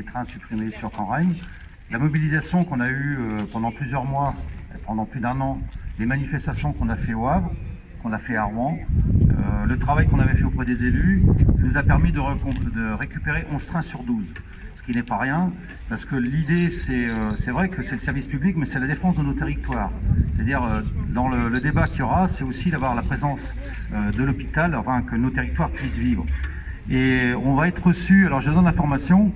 les trains supprimés sur Canregne. La mobilisation qu'on a eue pendant plusieurs mois, pendant plus d'1 an, les manifestations qu'on a fait au Havre, qu'on a fait à Rouen, le travail qu'on avait fait auprès des élus nous a permis de récupérer 11 trains sur 12. Ce qui n'est pas rien, parce que l'idée, c'est vrai que c'est le service public, mais c'est la défense de nos territoires. C'est-à-dire, dans le débat qu'il y aura, c'est aussi d'avoir la présence de l'hôpital, afin que nos territoires puissent vivre. Et on va être reçu, alors je donne l'information,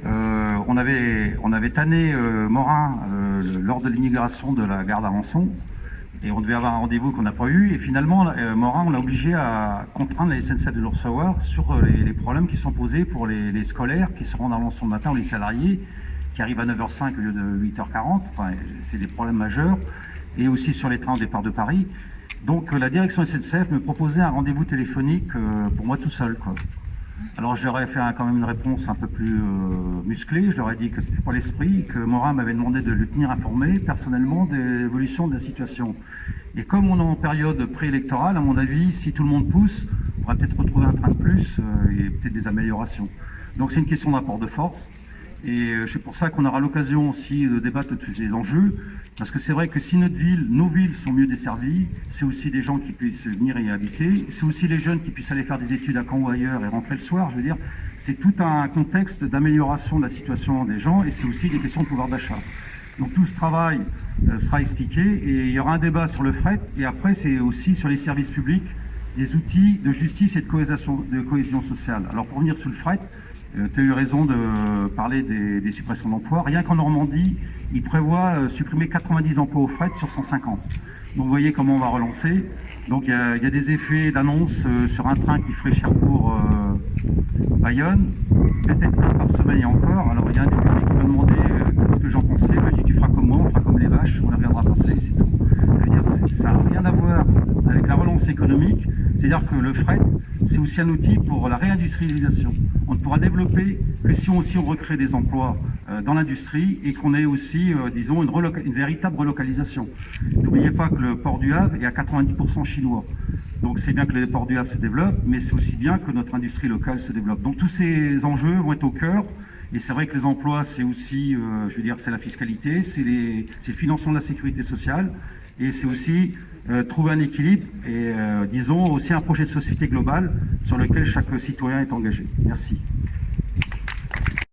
on avait tanné Morin lors de l'inauguration de la gare d'Alençon, et on devait avoir un rendez-vous qu'on n'a pas eu, et finalement Morin, on l'a obligé à contraindre la SNCF de le recevoir sur les problèmes qui sont posés pour les scolaires qui se rendent à Alençon le matin, ou les salariés qui arrivent à 9h05 au lieu de 8h40, enfin, c'est des problèmes majeurs, et aussi sur les trains au départ de Paris. Donc la direction SNCF me proposait un rendez-vous téléphonique pour moi tout seul, quoi. Alors je leur ai fait quand même une réponse un peu plus musclée. Je leur ai dit que c'était pas l'esprit, que Morin m'avait demandé de le tenir informé personnellement de l'évolution de la situation. Et comme on est en période préélectorale, à mon avis, si tout le monde pousse, on pourrait peut-être retrouver un train de plus et peut-être des améliorations. Donc c'est une question de rapport de force. Et c'est pour ça qu'on aura l'occasion aussi de débattre de tous ces enjeux. Parce que c'est vrai que si nos villes sont mieux desservies, c'est aussi des gens qui puissent venir y habiter, c'est aussi les jeunes qui puissent aller faire des études à Caen ou ailleurs et rentrer le soir. Je veux dire, c'est tout un contexte d'amélioration de la situation des gens et c'est aussi des questions de pouvoir d'achat. Donc tout ce travail sera expliqué et il y aura un débat sur le fret et après c'est aussi sur les services publics, des outils de justice et de cohésion sociale. Alors pour venir sur le fret, tu as eu raison de parler des suppressions d'emplois. Rien qu'en Normandie, ils prévoient supprimer 90 emplois au fret sur 150. Donc vous voyez comment on va relancer. Donc il y a des effets d'annonce sur un train qui ferait Cherbourg-Bayonne, peut-être un par semaine et encore. Alors il y a un député qui m'a demandé ce que j'en pensais. Moi, j'ai dit tu feras comme moi, on fera comme les vaches, on les reviendra passer, c'est tout. Ça veut dire ça n'a rien à voir avec la relance économique. C'est-à-dire que le fret, c'est aussi un outil pour la réindustrialisation. On ne pourra développer que si on recrée des emplois dans l'industrie et qu'on ait aussi, disons, une véritable relocalisation. N'oubliez pas que le port du Havre est à 90% chinois. Donc c'est bien que le port du Havre se développe, mais c'est aussi bien que notre industrie locale se développe. Donc tous ces enjeux vont être au cœur. Et c'est vrai que les emplois, c'est aussi, je veux dire, c'est la fiscalité, c'est le financement de la sécurité sociale, et c'est aussi trouver un équilibre et, disons, aussi un projet de société global sur lequel chaque citoyen est engagé. Merci.